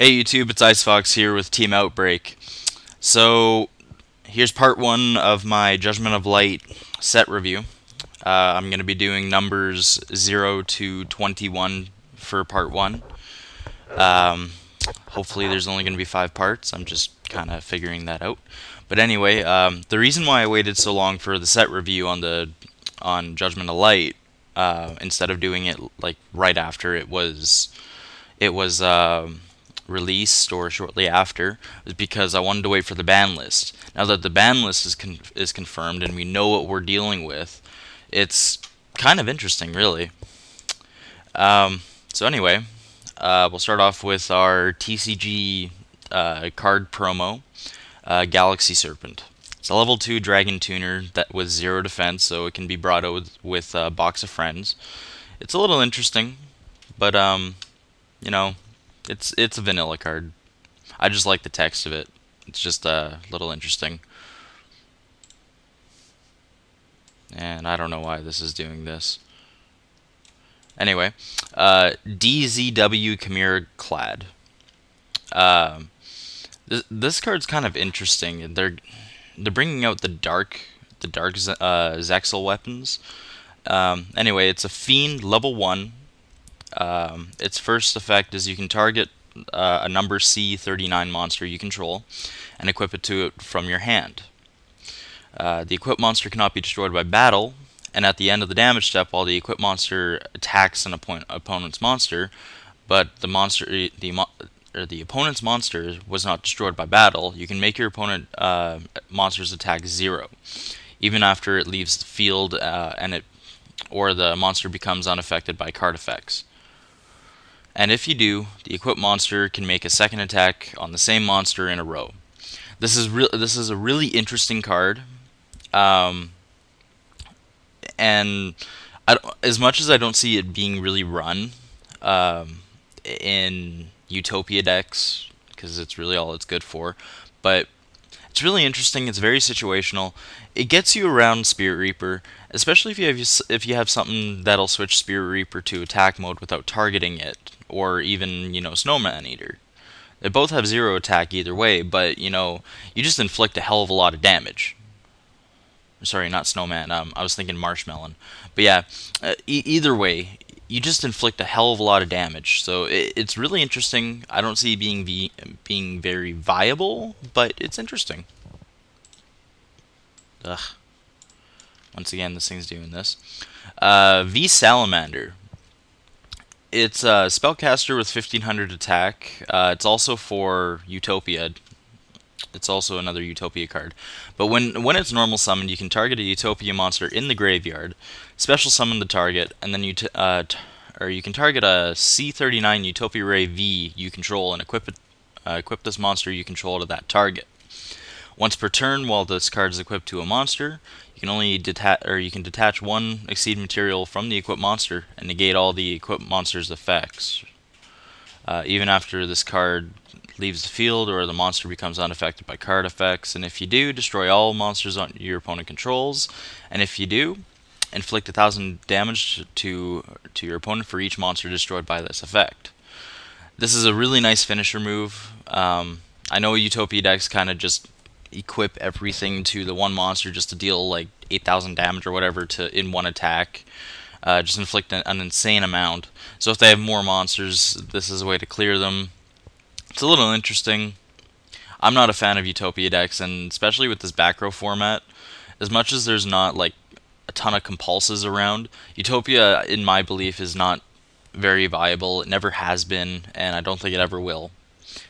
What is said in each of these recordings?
Hey YouTube, it's IceFox here with Team Outbreak. So, here's part one of my Judgment of Light set review. I'm going to be doing numbers 0 to 21 for part one. Um, Hopefully, there's only going to be 5 parts. I'm just kind of figuring that out. But anyway, the reason why I waited so long for the set review on Judgment of Light instead of doing it like right after it was released or shortly after is because I wanted to wait for the ban list. Now that the ban list is confirmed and we know what we're dealing with, it's kind of interesting, really. So anyway, we'll start off with our TCG card promo, Galaxy Serpent. It's a level 2 Dragon Tuner that with 0 defense, so it can be brought out with a box of friends. It's a little interesting, but you know, it's a vanilla card. I just like the text of it. It's just a little interesting. And I don't know why this is doing this. Anyway, DZW Chimera Clad. Um, this card's kind of interesting. They're bringing out the dark Zexal weapons. Anyway, it's a fiend level 1. Its first effect is you can target a number C39 monster you control and equip it to it from your hand. The equipped monster cannot be destroyed by battle, and at the end of the damage step, while the equipped monster attacks an opponent's monster, but the opponent's monster was not destroyed by battle, you can make your opponent monster's attack 0, even after it leaves the field or the monster becomes unaffected by card effects. And if you do, the equipped monster can make a second attack on the same monster in a row. This is a really interesting card. Um, and as much as I don't see it being really run in Utopia decks, because it's really all it's good for, but it's really interesting. It's very situational. It gets you around Spirit Reaper, especially if you have something that'll switch Spirit Reaper to attack mode without targeting it, or even Snowman Eater. They both have 0 attack either way, but you just inflict a hell of a lot of damage. Sorry, not Snowman. I was thinking Marshmallow. But yeah, either way, you just inflict a hell of a lot of damage. So it's really interesting. I don't see it being very viable, but it's interesting. Ugh. Once again, this thing's doing this. V Salamander. It's a spellcaster with 1500 attack. It's also for Utopia. It's also another Utopia card. But when it's normal summoned, you can target a Utopia monster in the graveyard, special summon the target, and then or you can target a C39 Utopia Ray V you control and equip this monster you control to that target. Once per turn, while this card is equipped to a monster, you can detach one Exceed material from the equipped monster and negate all the equipped monster's effects. Even after this card leaves the field or the monster becomes unaffected by card effects, and if you do, destroy all monsters your opponent controls, and if you do, inflict 1,000 damage to your opponent for each monster destroyed by this effect. This is a really nice finisher move. I know Utopia decks kind of just equip everything to the one monster just to deal like 8,000 damage or whatever in one attack. Just inflict an insane amount. So if they have more monsters, this is a way to clear them. It's a little interesting. I'm not a fan of Utopia decks, and especially with this back row format, as much as there's not like a ton of compulses around, Utopia, in my belief, is not very viable. It never has been, and I don't think it ever will.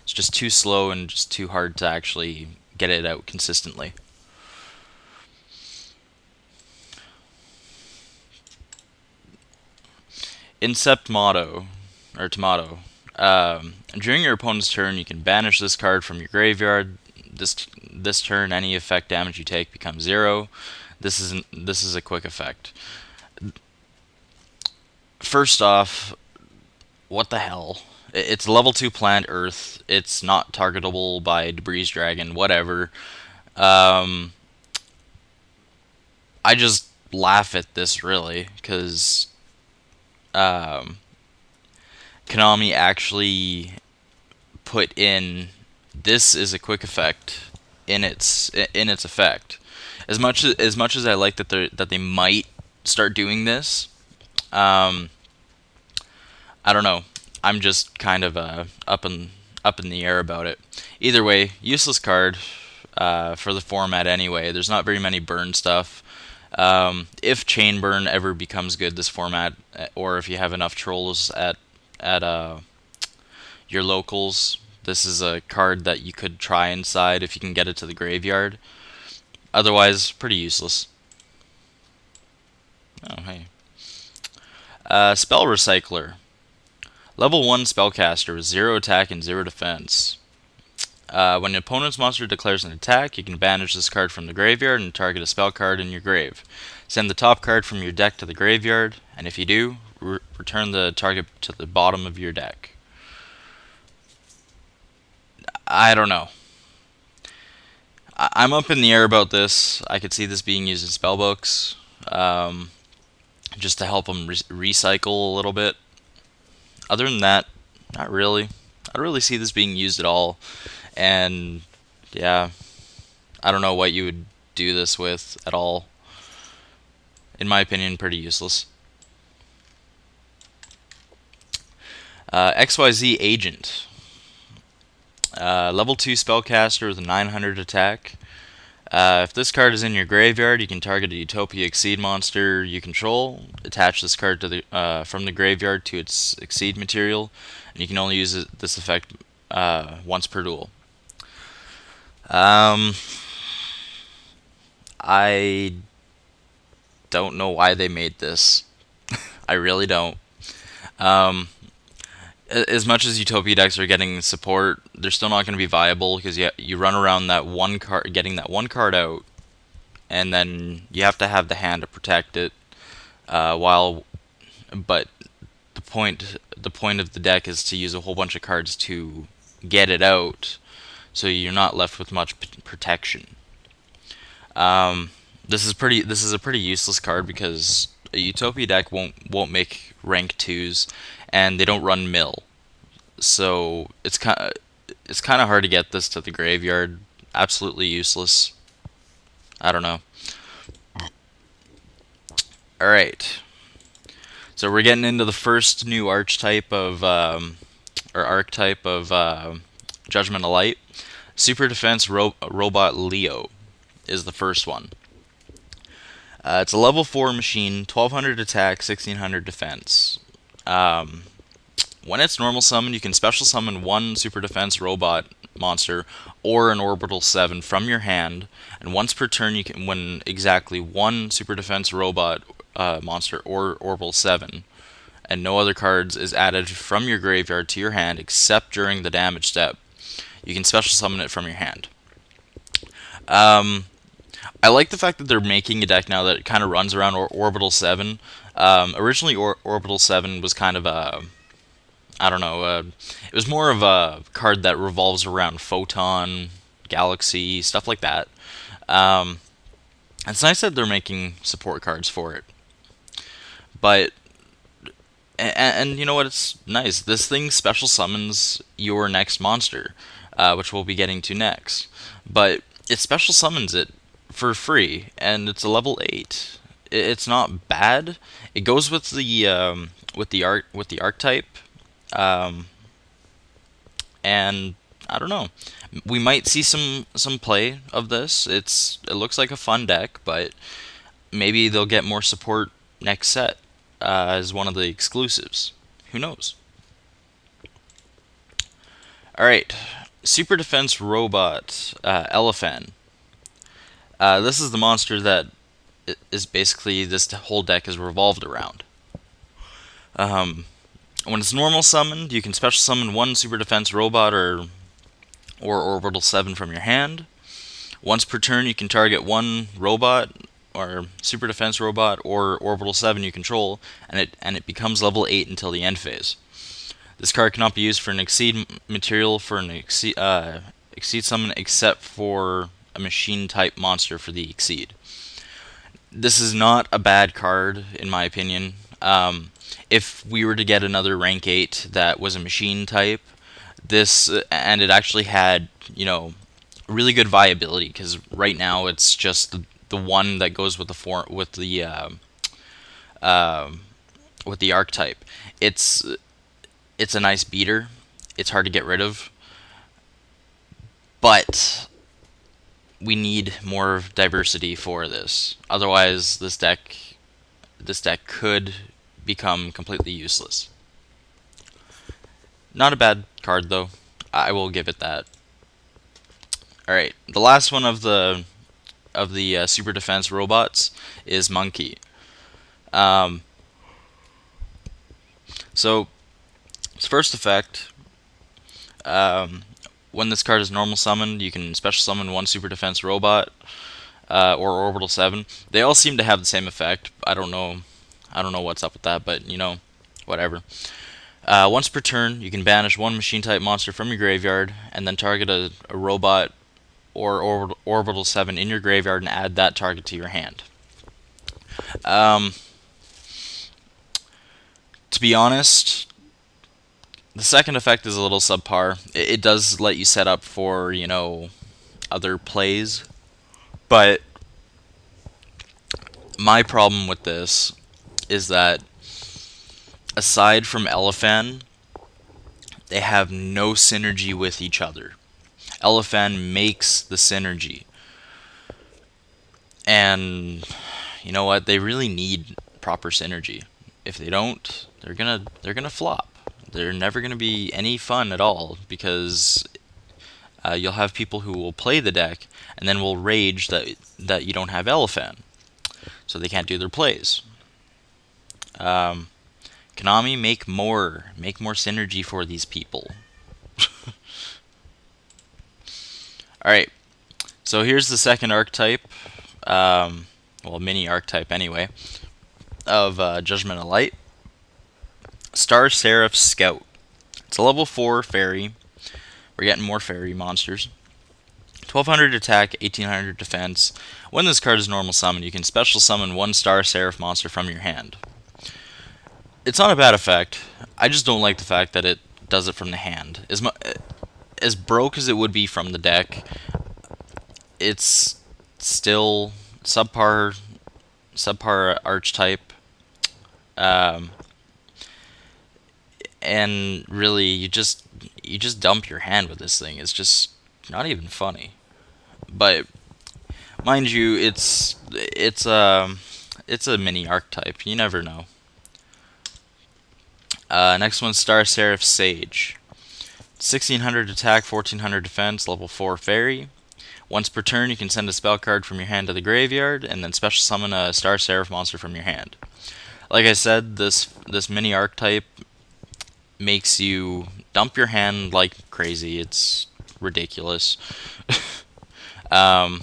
It's just too slow and just too hard to actually get it out consistently. Incept Motto, or Tomato. During your opponent's turn, you can banish this card from your graveyard. This turn, any effect damage you take becomes 0. This is a quick effect. First off, what the hell? It's level 2 plant Earth. It's not targetable by Debris Dragon. Whatever. Um, I just laugh at this really because um, Konami actually put in this is a quick effect in its effect. As much as I like that they might start doing this, um, I don't know. I'm just kind of up in the air about it. Either way, useless card for the format anyway. There's not very many burn stuff. If chain burn ever becomes good this format, or if you have enough trolls at your locals, this is a card that you could try inside if you can get it to the graveyard. Otherwise, pretty useless. Oh hey. Spell Recycler. Level 1 spellcaster with 0 attack and 0 defense. When an opponent's monster declares an attack, you can banish this card from the graveyard and target a spell card in your grave. Send the top card from your deck to the graveyard, and if you do, return the target to the bottom of your deck. I don't know. I'm up in the air about this. I could see this being used in spellbooks, just to help them recycle a little bit. Other than that, not really. I don't really see this being used at all. And yeah, I don't know what you would do this with at all. In my opinion, pretty useless. XYZ Agent. Level 2 spellcaster with a 900 attack. If this card is in your graveyard, you can target a Utopia Exceed monster you control. Attach this card to from the graveyard to its Exceed material, and you can only use this effect once per duel. I don't know why they made this. I really don't. Um, as much as Utopia decks are getting support, they're still not going to be viable because you run around that one card, getting that one card out, and then you have to have the hand to protect it. But the point of the deck is to use a whole bunch of cards to get it out, so you're not left with much protection. This is a pretty useless card because a Utopia deck won't make rank 2s, and they don't run mill. So it's kind of hard to get this to the graveyard. Absolutely useless. I don't know. All right. So we're getting into the first new archetype of or archetype of Judgment of Light. Super Defense Robot Leo is the first one. It's a level 4 machine, 1200 attack, 1600 defense. When it's normal summoned, you can special summon one Super Defense Robot monster or an Orbital 7 from your hand, and once per turn you can win exactly one Super Defense Robot monster or Orbital 7, and no other cards is added from your graveyard to your hand except during the damage step. You can special summon it from your hand. I like the fact that they're making a deck now that kind of runs around Orbital 7. Originally, Orbital 7 was kind of a... I don't know, it was more of a card that revolves around Photon, Galaxy, stuff like that. It's nice that they're making support cards for it. But, and you know what, it's nice. This thing special summons your next monster, which we'll be getting to next. But it special summons it for free, and it's a level 8. It's not bad. It goes with the archetype. And I don't know. We might see some play of this. It looks like a fun deck, but maybe they'll get more support next set as one of the exclusives. Who knows? All right, Super Defense Robot Elephant. This is the monster that is basically this whole deck is revolved around. When it's normal summoned, you can special summon one Super Defense Robot or Orbital 7 from your hand. Once per turn, you can target one robot or Super Defense Robot or Orbital 7 you control, and it becomes level 8 until the end phase. This card cannot be used for an Exceed material for an Exceed summon except for a machine type monster for the Exceed. This is not a bad card in my opinion. If we were to get another rank 8 that was a machine type, And it actually had, really good viability, because right now it's just the one that goes with with the archetype. It's it's a nice beater. It's hard to get rid of, but we need more diversity for this. Otherwise, this deck could become completely useless. Not a bad card though. I will give it that. All right, the last one of the super defense robots is Monkey. Um, so its first effect, um, when this card is normal summoned, you can special summon one super defense robot or orbital 7. They all seem to have the same effect. I don't know what's up with that, but whatever. Once per turn, you can banish one machine type monster from your graveyard and then target a robot or orbital 7 in your graveyard and add that target to your hand. Um, to be honest, the second effect is a little subpar. It does let you set up for, other plays, but my problem with this is that aside from Elephant, they have no synergy with each other. Elephant makes the synergy. And you know what? They really need proper synergy. If they don't, they're gonna flop. They're never gonna be any fun at all, because you'll have people who will play the deck and then will rage that you don't have Elephant, so they can't do their plays. Um, Konami, make more synergy for these people. All right, so here's the second archetype, well, mini archetype anyway, of Judgment of Light. Star Seraph Scout. It's a level 4 fairy. We're getting more fairy monsters. 1200 attack, 1800 defense. When this card is normal summon, you can special summon one Star Seraph monster from your hand. It's not a bad effect. I just don't like the fact that it does it from the hand. As broke as it would be from the deck, it's still subpar archetype. Um, and really, you just dump your hand with this thing. It's just not even funny. But mind you, it's a mini archetype. You never know. Next one, Star Seraph Sage. 1600 attack, 1400 defense, level 4 fairy. Once per turn, you can send a spell card from your hand to the graveyard, and then special summon a Star Seraph monster from your hand. Like I said, this mini archetype makes you dump your hand like crazy. It's ridiculous. um,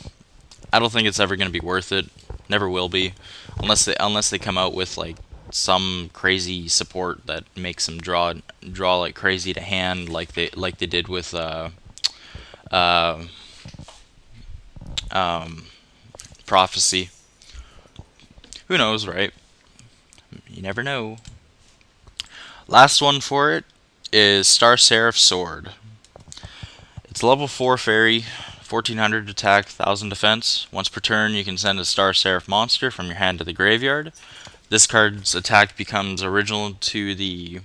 I don't think it's ever going to be worth it. Never will be, unless they come out with like some crazy support that makes them draw like crazy to hand, like they did with uh, um, Prophecy. Who knows, right? You never know. Last one for it is Star Seraph Sword. It's level 4 fairy, 1400 attack, 1000 defense. Once per turn, you can send a Star Seraph monster from your hand to the graveyard. This card's attack becomes original to the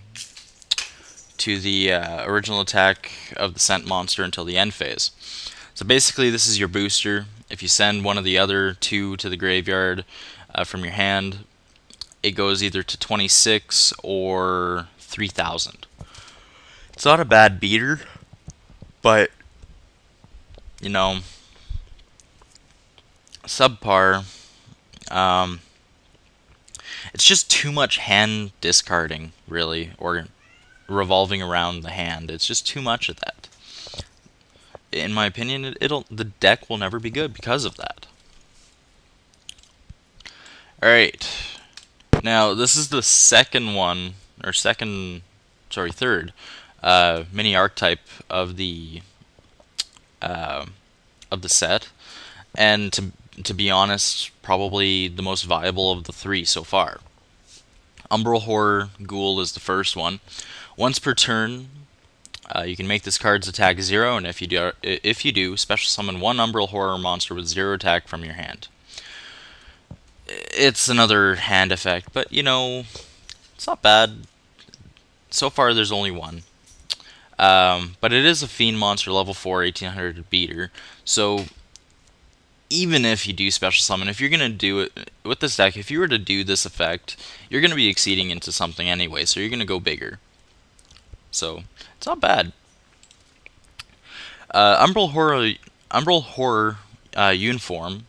original attack of the sent monster until the end phase. So basically, this is your booster. If you send one of the other two to the graveyard from your hand, it goes either to 26 or 3000. It's not a bad beater, but you know, subpar. Um, it's just too much hand discarding, really, or revolving around the hand. It's just too much of that. In my opinion, the deck will never be good because of that. All right. Now, this is the second one, or third mini archetype of uh, the set, and to be honest, probably the most viable of the three so far. Umbral Horror Ghoul is the first one. Once per turn, You can make this card's attack 0, and if you do, special summon one Umbral Horror monster with 0 attack from your hand. It's another hand effect, but it's not bad. So far, there's only one. But it is a Fiend monster, level 4, 1800 beater. So even if you do special summon, if you're going to do it with this deck, if you were to do this effect, you're going to be exceeding into something anyway, so you're going to go bigger. So it's not bad. Umbral Horror Uniform.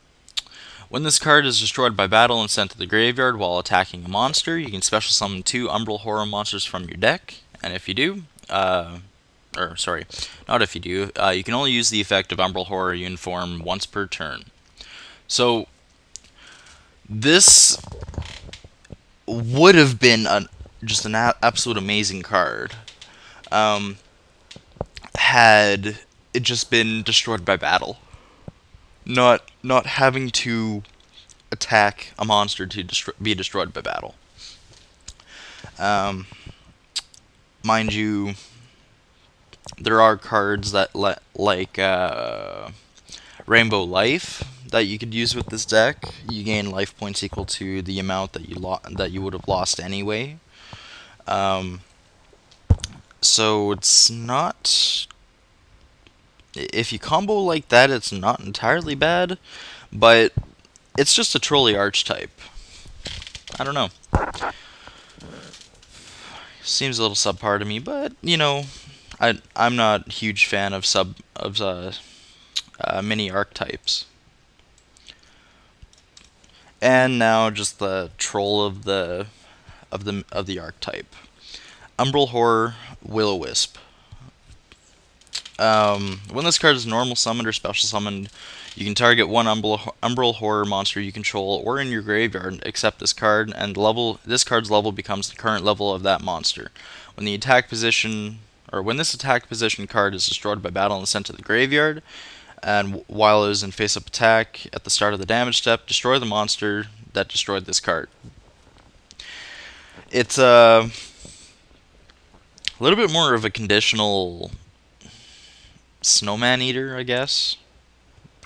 When this card is destroyed by battle and sent to the graveyard while attacking a monster, you can special summon 2 Umbral Horror monsters from your deck, and if you do, or sorry, not if you do, you can only use the effect of Umbral Horror Uniform once per turn. So this would have been just an absolute amazing card had it just been destroyed by battle. Not having to attack a monster to be destroyed by battle. Mind you, there are cards that like Rainbow Life that you could use with this deck. You gain life points equal to the amount that you would have lost anyway. So it's not. If you combo like that, it's not entirely bad, but it's just a trolley archetype. I don't know. Seems a little subpar to me, but I'm not a huge fan of mini archetypes. And now just the troll of the archetype. Umbral Horror Will-O-Wisp. When this card is normal summoned or special summoned, you can target one Umbral Horror monster you control or in your graveyard, except this card, and this card's level becomes the current level of that monster. When this attack position card is destroyed by battle and sent to the graveyard, and while it is in face-up attack at the start of the damage step, destroy the monster that destroyed this card. It's a little bit more of a conditional Snowman Eater, I guess,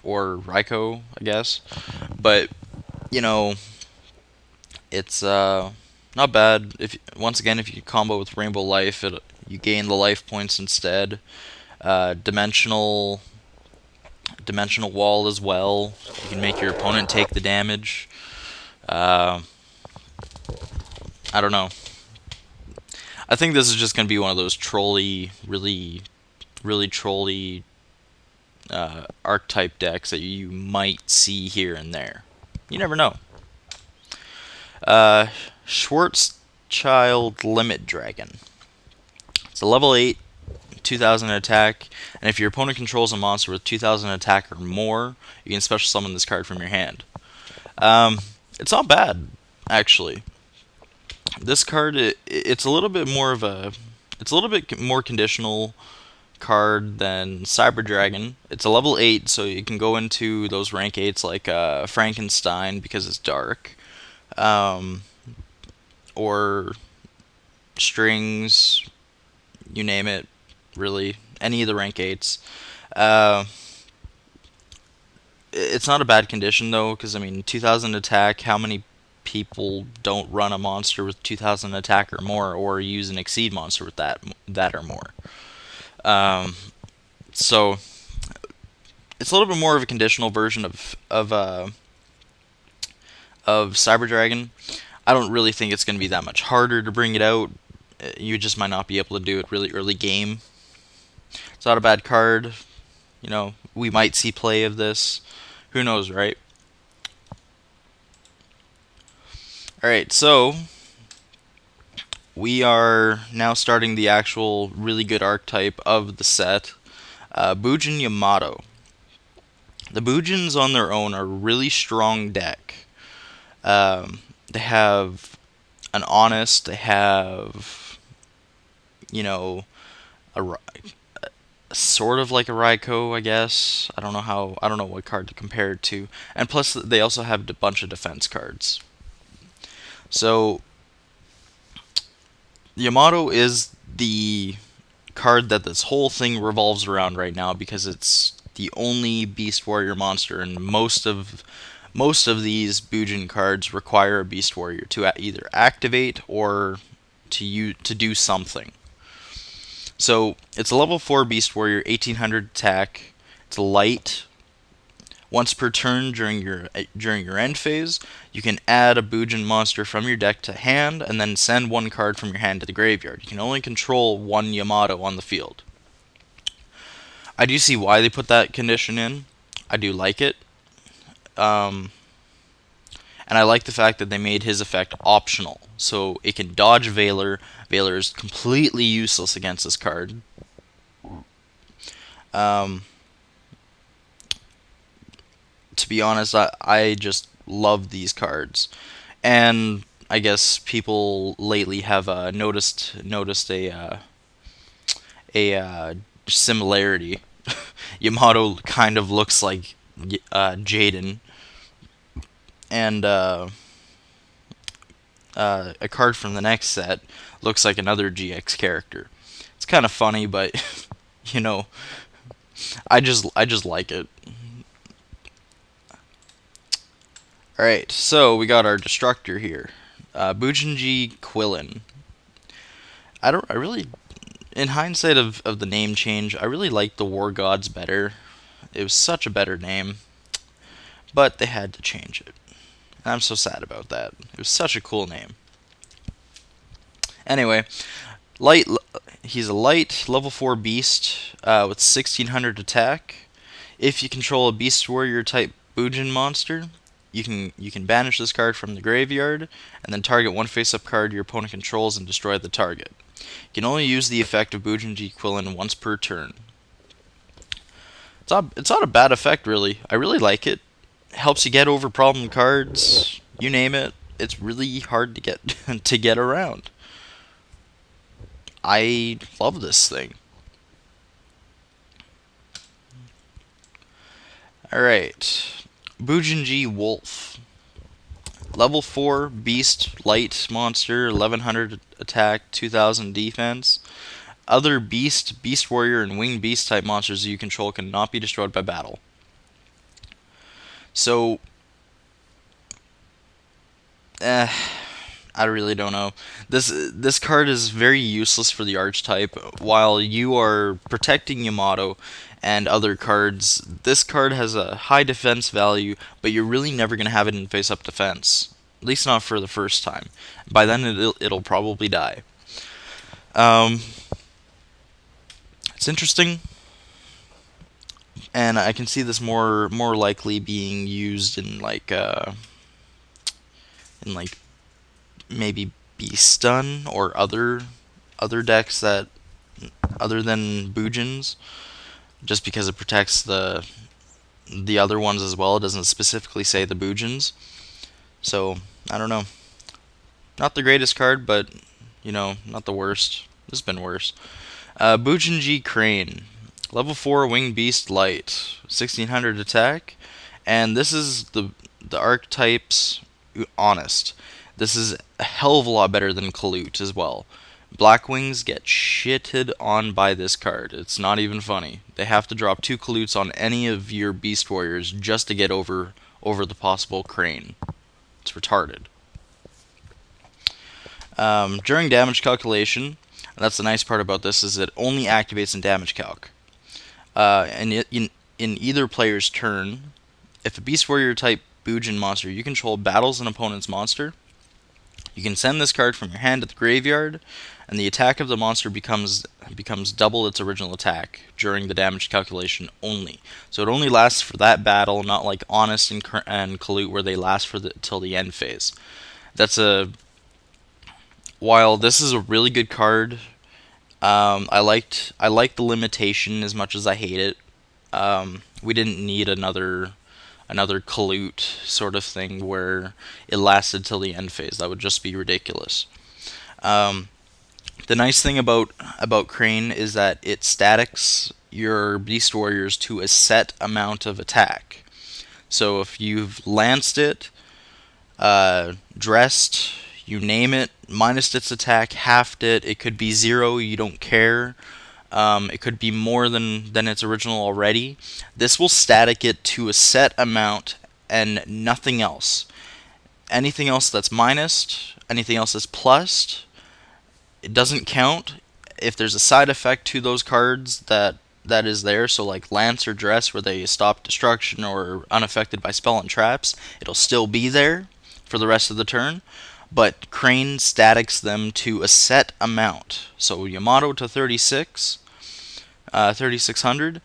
or Raikou, I guess, but it's not bad. Once again, if you combo with Rainbow Life, you gain the life points instead. Dimensional Wall as well. You can make your opponent take the damage. I don't know. I think this is just going to be one of those really trolly archetype decks that you might see here and there. You never know. Schwarzschild Limit Dragon. It's a level 8, 2000 attack, and if your opponent controls a monster with 2000 attack or more, you can special summon this card from your hand. It's not bad, actually. This card, it's a little bit more conditional card than Cyber Dragon. It's a level 8, so you can go into those rank 8s like Frankenstein because it's dark, or Strings, you name it, really, any of the rank 8s. It's not a bad condition though, because 2000 attack, how many people don't run a monster with 2000 attack or more, or use an Exceed monster with that or more? So it's a little bit more of a conditional version of Cyber Dragon. I don't really think it's going to be that much harder to bring it out. You just might not be able to do it really early game. It's not a bad card. We might see play of this. Who knows, right? Alright, so we are now starting the actual really good archetype of the set, Bujin Yamato. The Bujins on their own are a really strong deck. They have an Honest, they have, a sort of like a Raikou, I guess. I don't know what card to compare it to. And plus, they also have a bunch of defense cards. So Yamato is the card that this whole thing revolves around right now because it's the only Beast Warrior monster, and most of these Bujin cards require a Beast Warrior to either activate or to do something. So it's a level 4 Beast Warrior, 1800 attack. It's light. Once per turn during your end phase, you can add a Bujin monster from your deck to hand, and then send one card from your hand to the graveyard. You can only control one Yamato on the field. I do see why they put that condition in. I do like it. And I like the fact that they made his effect optional. So it can dodge Valor. Valor is completely useless against this card. To be honest, I just love these cards. And I guess people lately have noticed a similarity. Yamato kind of looks like Jaden, and a card from the next set looks like another GX character. It's kind of funny, but you know, I just like it. All right, so we got our Destructor here, Bujinji Quillin. I really, in hindsight of the name change, I really like the War Gods better. It was such a better name, but they had to change it. And I'm so sad about that. It was such a cool name. Anyway, light. He's a light level 4 beast with 1600 attack. If you control a Beast Warrior type Bujin monster, you can banish this card from the graveyard, and then target one face-up card your opponent controls and destroy the target. You can only use the effect of Bujinji Quillin once per turn. It's not a bad effect, really. I really like it. Helps you get over problem cards. You name it. It's really hard to get to get around. I love this thing. Alright. Bujinji Wolf. Level 4 Beast Light Monster, 1100 attack, 2000 defense. Other Beast Warrior, and Winged Beast type monsters you control cannot be destroyed by battle. So, I really don't know. This card is very useless for the archetype. While you are protecting Yamato and other cards, this card has a high defense value, but you're really never going to have it in face-up defense. At least not for the first time. By then it'll probably die. It's interesting, and I can see this more likely being used in like maybe Beast Stun or other decks that other than Bujins, just because it protects the other ones as well. It doesn't specifically say the Bujins, so I don't know. Not the greatest card, but not the worst. There's been worse. Bujinji Crane, level 4 Winged Beast Light, 1600 attack, and this is the archetype's Honest. This is a hell of a lot better than Kalut as well. Blackwings get shitted on by this card. It's not even funny. They have to drop 2 Kaluts on any of your Beast Warriors just to get over the possible Crane. It's retarded. During damage calculation, and that's the nice part about this, is it only activates in damage calc. And in either player's turn, if a Beast Warrior type Bujin monster you control battles an opponent's monster, you can send this card from your hand to the graveyard, and the attack of the monster becomes double its original attack during the damage calculation only. So it only lasts for that battle, not like Honest and Kalut where they last till the end phase. While this is a really good card, I like the limitation as much as I hate it. We didn't need another Kalut sort of thing where it lasted till the end phase. That would just be ridiculous. The nice thing about Crane is that it statics your Beast Warriors to a set amount of attack. So if you've lanced it, dressed, you name it, minus its attack, halved it, it could be 0, you don't care. It could be more than its original already. This will static it to a set amount and nothing else. Anything else that's minused, anything else that's plussed, it doesn't count. If there's a side effect to those cards that is there, so like Lance or Dress, where they stop destruction or unaffected by spell and traps, it'll still be there for the rest of the turn. But Crane statics them to a set amount. So Yamato to 36, 3600.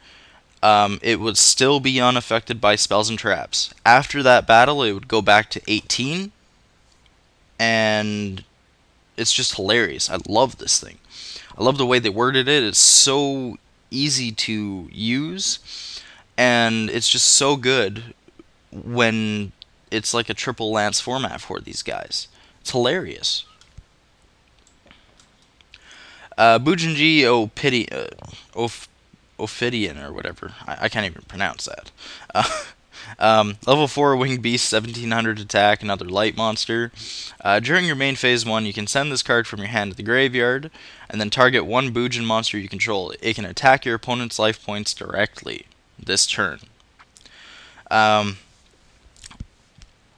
It would still be unaffected by spells and traps. After that battle, it would go back to 18, and it's just hilarious. I love this thing. I love the way they worded it. It's so easy to use, and it's just so good when it's like a triple Lance format for these guys. It's hilarious. Bujinji Ophidian or whatever. I can't even pronounce that. Level 4 Winged Beast, 1700 attack, another light monster. During your main phase 1, you can send this card from your hand to the graveyard, and then target one Bujin monster you control. It can attack your opponent's life points directly this turn.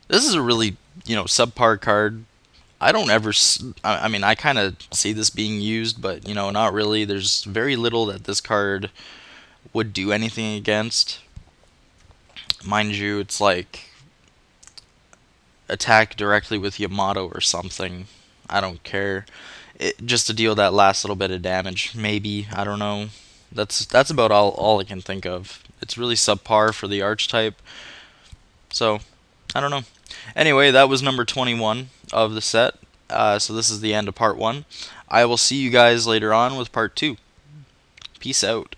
This is a really, subpar card. I don't ever. I mean, I kind of see this being used, but not really. There's very little that this card would do anything against. Mind you, it's like attack directly with Yamato or something. I don't care. Just to deal that last little bit of damage, maybe. I don't know. That's about all I can think of. It's really subpar for the archetype. So, I don't know. Anyway, that was number 21 of the set. So this is the end of part 1. I will see you guys later on with part 2. Peace out.